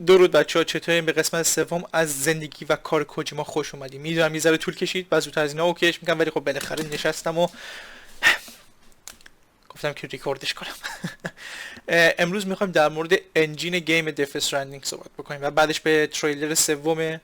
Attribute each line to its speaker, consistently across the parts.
Speaker 1: درود بچه‌ها، چطورین؟ به قسمت سوم از زندگی و کار کوجیما خوش اومدیم. میدونم یه ذره طول کشید، بعد زودتر از اینا اوکیش میگم، ولی خب بالاخره نشستم و گفتم که ریکوردش کنم. امروز میخوایم در مورد انجین گیم دف استرندینگ صحبت بکنیم و بعدش به تریلر سوم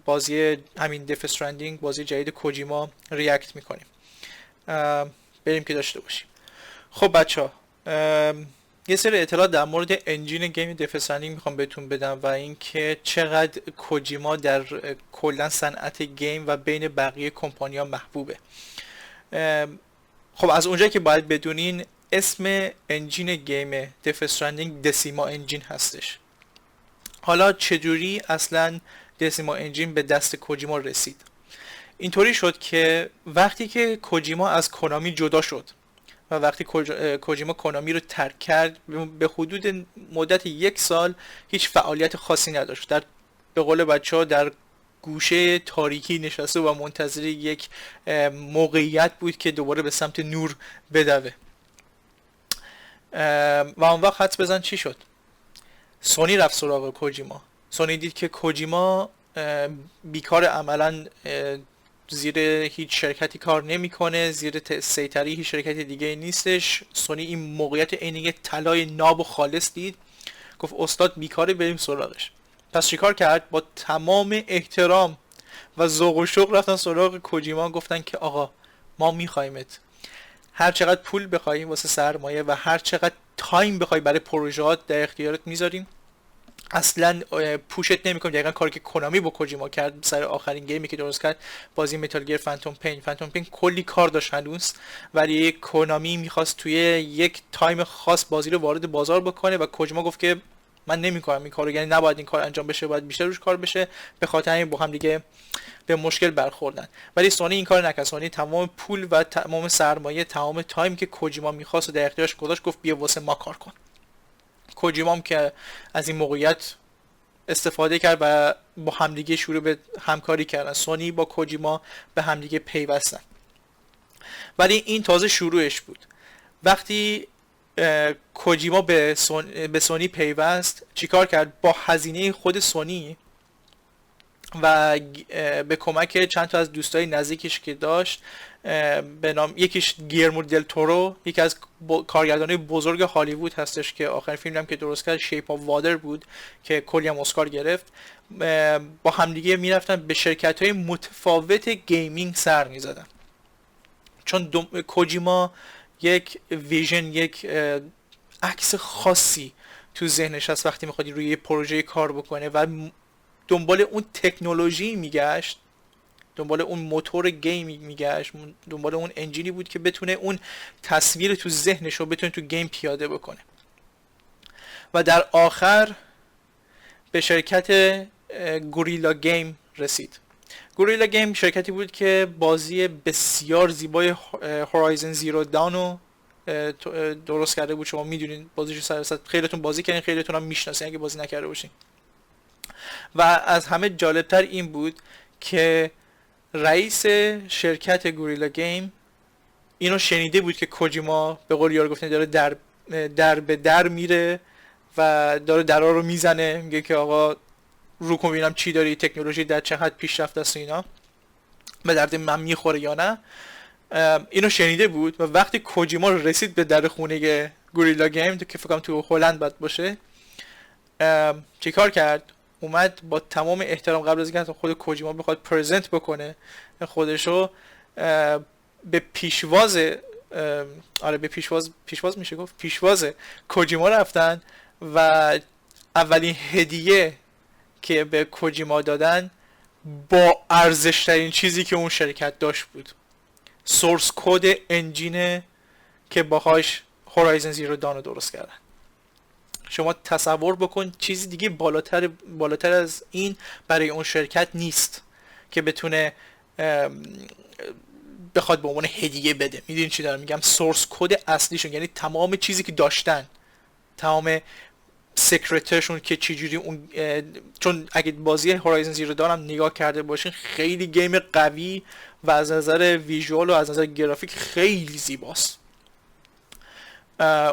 Speaker 1: بازی همین دف استرندینگ، بازی جدید کوجیما، ریاکت میکنیم. بریم که داشته باشیم. خب بچه‌ها، یه سری اطلاعات در مورد انجین گیم دف استرندینگ میخوام بهتون بدم و اینکه چقدر کوجیما در کلا صنعت گیم و بین بقیه کمپانی‌ها محبوبه. خب از اونجایی که باید بدونین، اسم انجین گیم دف استرندینگ دسیما انجین هستش. حالا چجوری اصلا دسیما انجین به دست کوجیما رسید؟ اینطوری شد که وقتی که کوجیما از کنامی جدا شد و وقتی کوجیما کنامی رو ترک کرد، به حدود مدت 1 سال هیچ فعالیت خاصی نداشت. به قول بچه ها در گوشه تاریکی نشسته و منتظر یک موقعیت بود که دوباره به سمت نور بدوه. و اون وقت حدس بزن چی شد؟ سونی رفت سراغ کوجیما. سونی دید که کوجیما بیکار، عملا زیر هیچ شرکتی کار نمیکنه، زیر سیطره هیچ شرکت دیگه نیستش. سونی این موقعیت عین یک طلای ناب و خالص دید، گفت استاد بیکاره، بریم سراغش. پس چیکار کرد؟ با تمام احترام و ذوق و شوق رفتن سراغ کوجیما، گفتن که آقا ما میخوایمت، هر چقدر پول بخوای واسه سرمایه و هر چقدر تایم بخوای برای پروژهات در اختیارت میذاریم، اصلا پوشت نمیکنم. دقیقا کاری که کنامی با کوجیما کرد سر آخرین گیمی که درست کرد، بازی متال گیر فانتوم پین کلی کار داشت هنوز، ولی کنامی میخواست توی یک تایم خاص بازی رو وارد بازار بکنه و کوجیما گفت که من نمیکنم این کارو، یعنی نباید این کار انجام بشه، باید بیشتر روش کار بشه. به خاطر همین با هم دیگه به مشکل برخوردن. ولی سونی این کار نکرد. سونی تمام پول و تمام سرمایه، تمام تایم که کوجیما میخواست و در اختیارش گذاشت، گفت بیا واسه ما کار کن. کوجیما هم که از این موقعیت استفاده کرد و با همدیگه شروع به همکاری کردن. سونی با کوجیما به همدیگه پیوستن. ولی این تازه شروعش بود. وقتی کوجیما به سونی پیوست، چیکار کرد؟ با هزینه خود سونی و به کمک چند تا از دوستای نزدیکش که داشت، به نام یکیش گیرمو دل تورو، یکی از کارگردانای بزرگ هالیوود هستش که آخرین فیلمی هم که درست کرد شیپ آف وادر بود که کلی هم اسکار گرفت، با همدیگه میرفتن به شرکت‌های متفاوت گیمینگ سر می‌زدن. چون کوجیما یک ویژن، یک عکس خاصی تو ذهنش هست وقتی میخواد روی یه پروژه کار بکنه و دنبال اون تکنولوژی میگشت، دنبال اون موتور گیم میگشت، دنبال اون انجینی بود که بتونه اون تصویر تو ذهنش رو بتونه تو گیم پیاده بکنه. و در آخر به شرکت گوریلا گیم رسید. گوریلا گیم شرکتی بود که بازی بسیار زیبای هورایزن زیرو دان رو درست کرده بود. شما میدونین بازیشو سر خیلیتون بازی کردین، خیلیتون هم میشناسین اگه بازی نکرده باشین. و از همه جالبتر این بود که رئیس شرکت گوریلا گیم اینو شنیده بود که کوجیما به قول یارو گفتن داره در به در میره و داره درا رو میزنه، میگه که آقا رو کن ببینم چی داری، تکنولوژی در چه حد پیشرفته است و اینا، به درد من میخوره یا نه. اینو شنیده بود و وقتی کوجیما رسید به در خونه گوریلا گیم که فکر کنم تو هلند باید باشه، چیکار کرد؟ اومد با تمام احترام، قبل از اینکه خود کوجیما بخواد پرزنت بکنه خودشو، به پیشواز به پیشواز میشه گفت، پیشواز کوجیما رفتن و اولین هدیه که به کوجیما دادن با ارزش ترین چیزی که اون شرکت داشت بود، سورس کد انجین که باهاش هورایزن زیرو دان رو درست کردن. شما تصور بکن چیزی دیگه بالاتر از این برای اون شرکت نیست که بتونه بخواد به عنوان هدیه بده. میدونین چی دارم میگم؟ سورس کد اصلیشون، یعنی تمام چیزی که داشتن، تمام سکرترشون که چجوری اون، چون اگه بازی هورایزن زیرو دان هم نگاه کرده باشین، خیلی گیم قوی و از نظر ویژوال و از نظر گرافیک خیلی زیباست.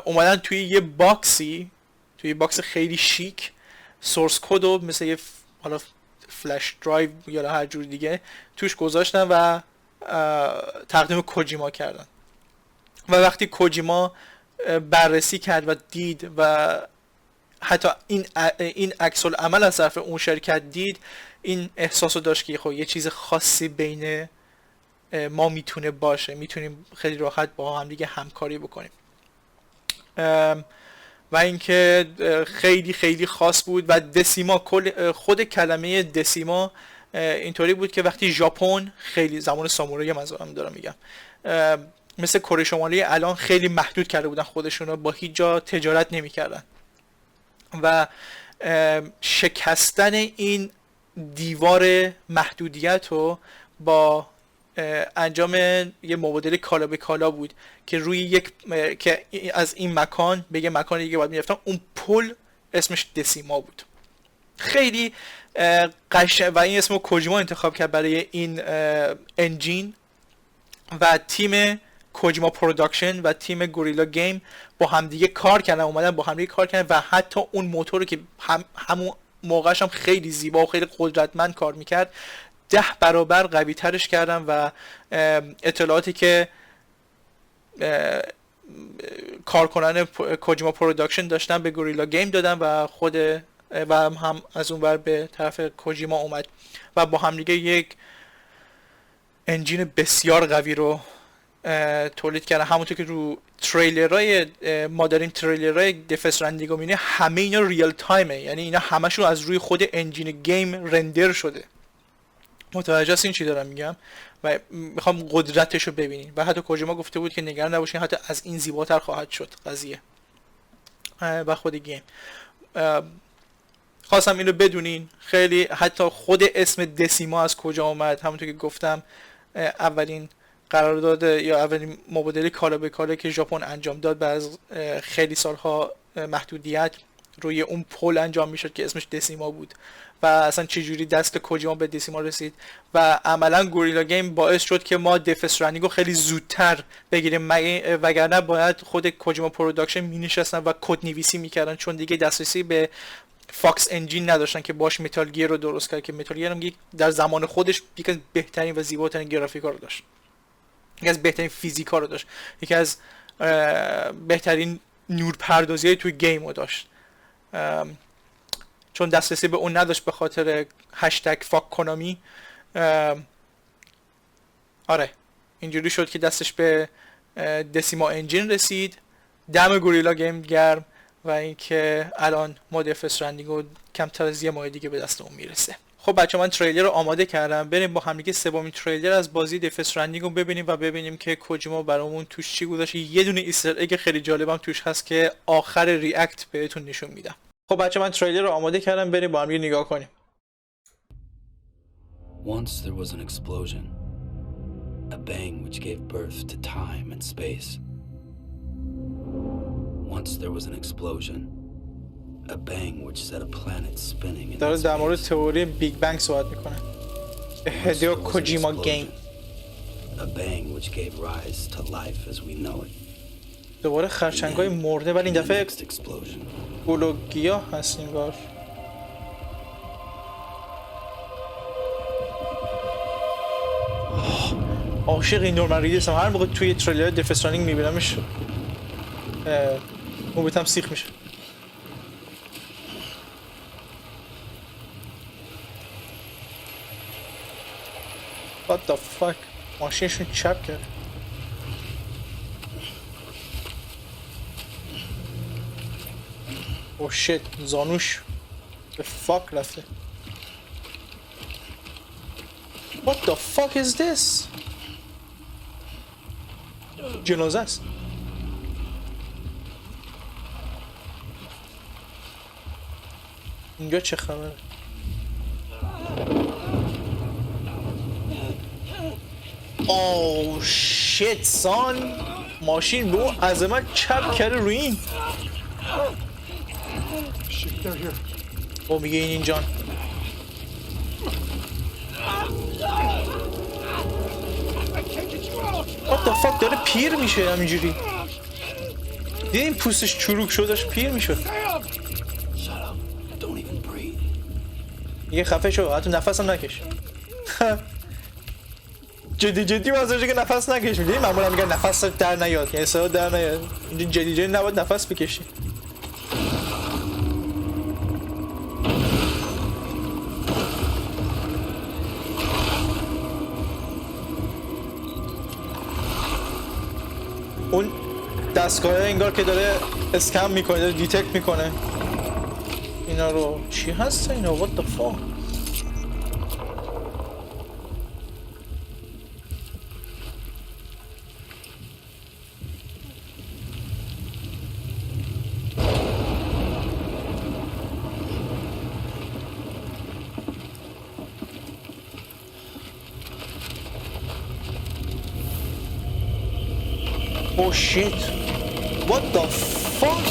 Speaker 1: اومدن توی یه باکس خیلی شیک سورس کد رو مثل یه حالا فلش درایو یا هر جور دیگه توش گذاشتن و تقدیم کوجیما کردن و وقتی کوجیما بررسی کرد و دید و حتی این عکس العمل از طرف اون شرکت دید، این احساسو داشت که خب یه چیز خاصی بین ما میتونه باشه، میتونیم خیلی راحت با هم دیگه همکاری بکنیم و اینکه خیلی خیلی خاص بود. و دسیما، خود کلمه دسیما اینطوری بود که وقتی ژاپن خیلی زمان سامورایی منظورم دارم میگم مثل کره شمالی الان خیلی محدود کرده بودن خودشون رو، با هیچ جا تجارت نمیکردن و شکستن این دیوار محدودیت رو با انجام یه مبادله کالا به کالا بود که روی یک که از این مکان به یه مکان دیگه باید میرفتن. اون پل اسمش دسیما بود. خیلی قشنگ و این اسمو کوجیما انتخاب کرد برای این انجین و تیم کوجیما پروداکشن و تیم گوریلا گیم با همدیگه کار کردن، اومدن با همدیگه کار کردن و حتی اون موتور که همون موقعش هم خیلی زیبا و خیلی قدرتمند کار میکرد 10 برابر قوی ترش کردن و اطلاعاتی که کارکنان کوجیما پروداکشن داشتن به گوریلا گیم دادن و خود و هم از اون ور به طرف کوجیما اومد و با هم دیگه یک انجین بسیار قوی رو تولید کردن. همونطور که رو تریلرهای مادرین تریلرهای دف استرندینگ رو می‌بینی همه اینا ریل تایمه، یعنی اینا همشون از روی خود انجین گیم رندر شده. متوجه هستین چی دارم میگم و میخوام قدرتش رو ببینین. و حتی کوجیما گفته بود که نگران نباشین حتی از این زیباتر خواهد شد قضیه و خود گیم. خواستم این رو بدونین. خیلی حتی خود اسم دسیما از کجا اومد، همونطور که گفتم اولین قرارداد یا اولین مبادله کالا به کالا که ژاپن انجام داد بعد از خیلی سالها محدودیت روی اون پل انجام میشد که اسمش دسیما بود و اصلا چجوری دست کوجیما به دسیما رسید و عملا گوریلا گیم باعث شد که ما دف استرندینگ رو خیلی زودتر بگیریم، وگرنه باید خود کوجیما پروداکشن مینشستن و کد نویسی میکردن چون دیگه دسترسی به فاکس انجین نداشتن که باش متال گیر رو درست کرد که متال گیر هم در زمان خودش یکی از بهترین و زیباترین گرافیکا رو داشت، یکی از بهترین فیزیکا رو داشت، یکی از بهترین نورپردازی توی گیم رو داشت. چون دسترسی به اون نداشت به خاطر هشتگ فاک کنامی، آره اینجوری شد که دستش به دسیما انجین رسید. دم گوریلا گیم گرم و اینکه الان ما دف استرندینگ رو کمتر از یه ماه دیگه به دست اون میرسه. خب بچه من تریلر رو آماده کردم، بریم با همدیگه سومین تریلر از بازی دف استرندینگ رو ببینیم و ببینیم که کوجیما برامون توش چی گذاشته. یه دونه ایستر اگ خیلی جالبم توش هست که آخر ریاکت بهتون نشون میدم. خب بچه من تریلر رو آماده کردم، بریم با هم نگاه کنیم.
Speaker 2: Once there was an explosion, a bang which gave birth to time and space. Once there was an explosion, a bang which set a planet spinning in
Speaker 1: داره
Speaker 2: space.
Speaker 1: در مورد تئوری بیگ بنگ صحبت میکنه. هدیو کوجیما گیم.
Speaker 2: A bang which gave rise to life as we know it.
Speaker 1: دوباره خرچنگای مرده ولی این دفعه گلوگیا هست انگار. عاشق این نورمن ریدیس هم هر موقع توی تریلر دف استرندینگ میبینمش موبتم سیخ میشه. What the fuck؟ ماشینشون چپ کرد. او شیت زانوش به فاک رفته. What the fuck is this؟ جنازه است. اینجا چه خبره؟ اوه شیت سان، ماشین به اون عظمت چپ کرده روی این. او میگه این جان. What the fuck داره پیر میشه همینجوری. دیدین پوستش چروک شد داشت پیر میشد. دیگه خفه شو، حتی نفسم نکش. جدی واسه که نفس نکش. میدونی معمولا میگن نفس در نیاد، یعنی صدا در نیاد. اینجا جدی نباید نفس بکشی. اون دستگاه انگار که داره اسکن میکنه، داره دیتکت میکنه اینا رو. چی هست اینا؟ what the fuck؟ Oh shit. What the fuck?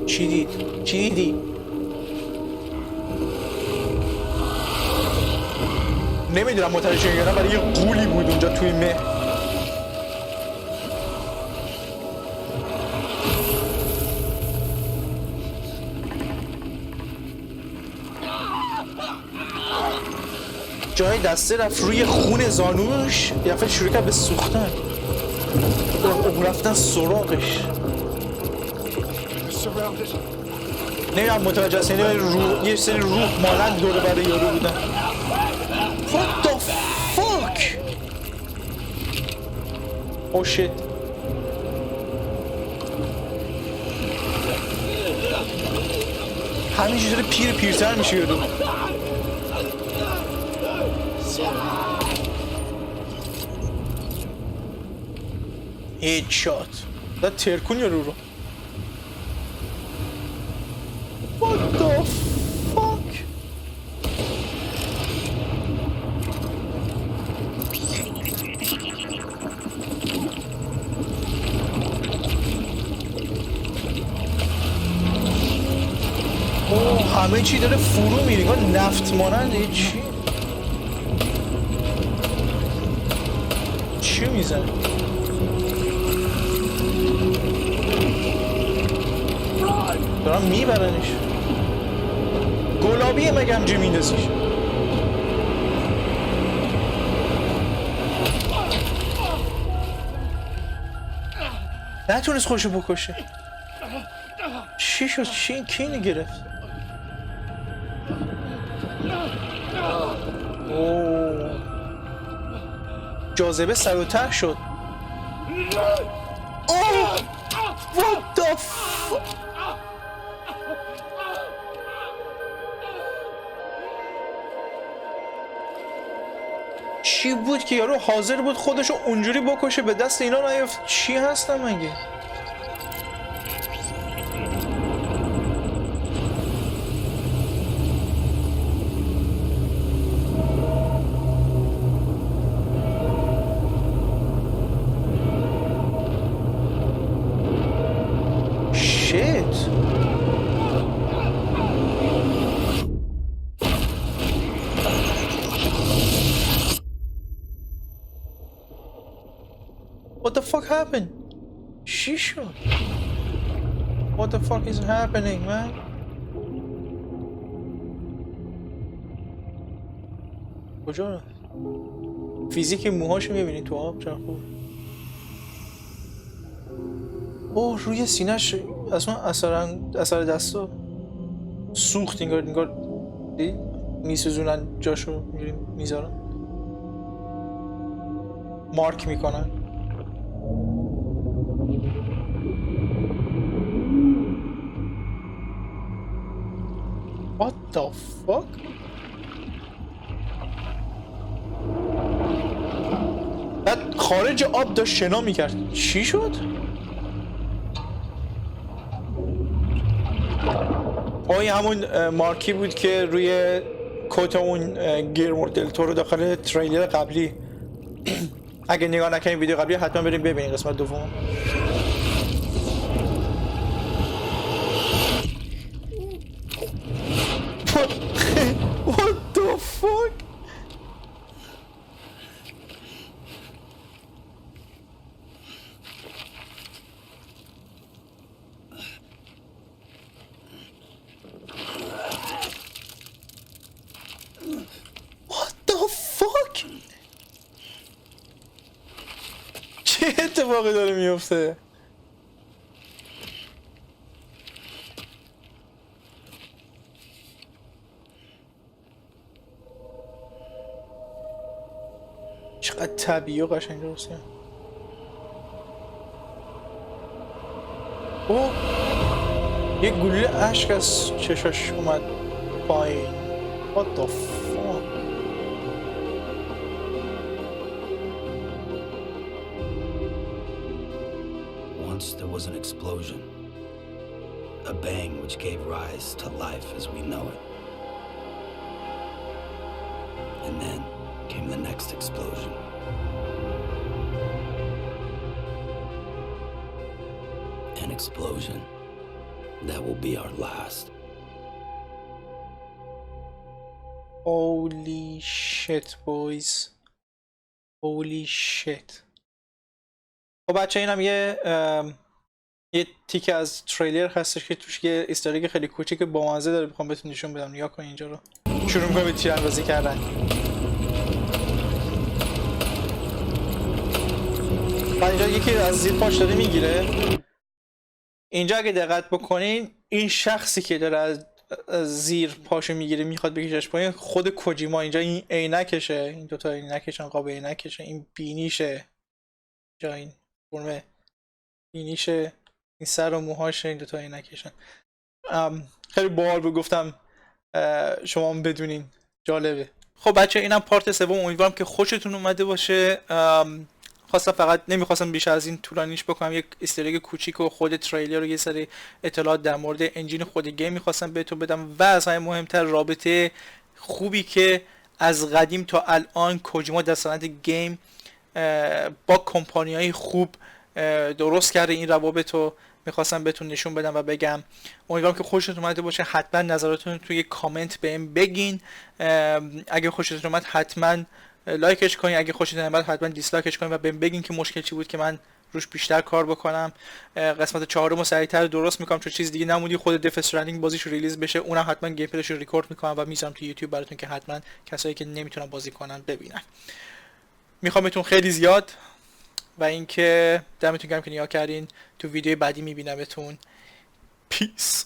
Speaker 1: چی دیدی؟ نمیدونم متوجه یا نه، ولی یه غولی بود اونجا توی مه. جای دسته رفت روی خون زانوش، یه دفعه شروع کرد به سوختن. رفتن سراغش. نمیدونم متوجه هست، یعنی یه سری روح مانند دوره برای یارو بودن. What the fuck؟ Oh shit. همینجوری داره پیرتر میشه یارو. هیدشات. دا ترکون یارو رو. What the fuck؟ همه چی داره فرو میره، نفت ماننده. چی میزنه؟ دارم میبرنش. گلابیه مگه همجوری میندازیش؟ نتونست خودشو بکشه. چی شد؟ کی اینو گرفت؟ اوه، جاذبه سر و ته شد. اوه، what the fuck؟ چی بود که یارو حاضر بود خودشو اونجوری بکشه، به دست اینا نیفت؟ چی هستم مگه؟ What the fuck happened? Shisha. What the fuck is happening, man? کجا رفت؟ فیزیک موهاشو میبینی تو آب چرا خوب؟ اوه، روی سینه‌ش اصلا اثر دستو سوخت. انگار میسوزونن جاشو، میذارن مارک میکنن. What the fuck؟ بعد خارج آب داشت شنا میکرد. چی شد؟ این همون مارکی بود که روی کت اون گیرمو دل تورو داخل تریلر قبلی. اگه نگاه نکنین ویدیو قبلی حتما بریم ببینین قسمت دوم. What the fuck؟ چه اتفاقی داره میفته؟ چقدر طبیعی و قشنگ درست کرد. اوه یه گلوله اشک از چشاش اومد پایین. What the fuck؟
Speaker 2: Once there was an explosion, a bang which gave rise to life as we know it. And then came the next explosion. An explosion that will be our last.
Speaker 1: Holy shit boys. Holy shit. خب بچه اینم یه تیکه از تریلر هستش که توش یه استوری خیلی کوچیک بامزه داره، بخوام بهتون نشون بدم. نگاه کن اینجا رو. شروع می‌کنم به تیراندازی کردن. بعد اینجا یکی از زیر پاش داره میگیره. اینجا اگه دقت بکنین این شخصی که داره از زیر پاشو میگیره میخواد بکشش پایین خود کوجیما. اینجا این عینکشه، این دوتا عینکشن، قاب عینکشه، این بینیشه، جا این فرمه بینیشه، این سر و موهاشه، این دوتا عینکشن. خیلی باحال بود، گفتم شما هم بدونین، جالبه. خب بچه اینم پارت سوم. امیدوارم که خوشتون اومده باشه. خواستم فقط نمیخواستم بیش از این طولانیش بکنم، یک استریگ کوچیک و خود تریلر رو یه سری اطلاعات در مورد انجین خود گیم میخواستم بهتون بدم و از همه مهمتر رابطه خوبی که از قدیم تا الان کوجیما در صنعت گیم با کمپانی‌های خوب درست کرده. این روابط رو میخواستم بهتون نشون بدم و بگم. امیدوارم که خوشتون اومده باشه. حتما نظراتتون توی کامنت بهم بگین. اگه خوشتون اومد حتما لایکش کنین، اگه خوشتون نمیاد حتما دیسلایکش کنین و بهم بگین که مشکل چی بود که من روش بیشتر کار بکنم. قسمت 4 رو سریعتر درست میکنم چون چیز دیگه نمونی. خود دف استرندینگ بازیش ریلیز بشه، اونم حتما گیم پلیش رو ریکورد میکنم و میذارم تو یوتیوب براتون که حتما کسایی که نمیتونن بازی کنن ببینن. میخوام بهتون خیلی زیاد و اینکه دمتون گرم که نگاه کردین. تو ویدیو بعدی میبینمتون. پیس.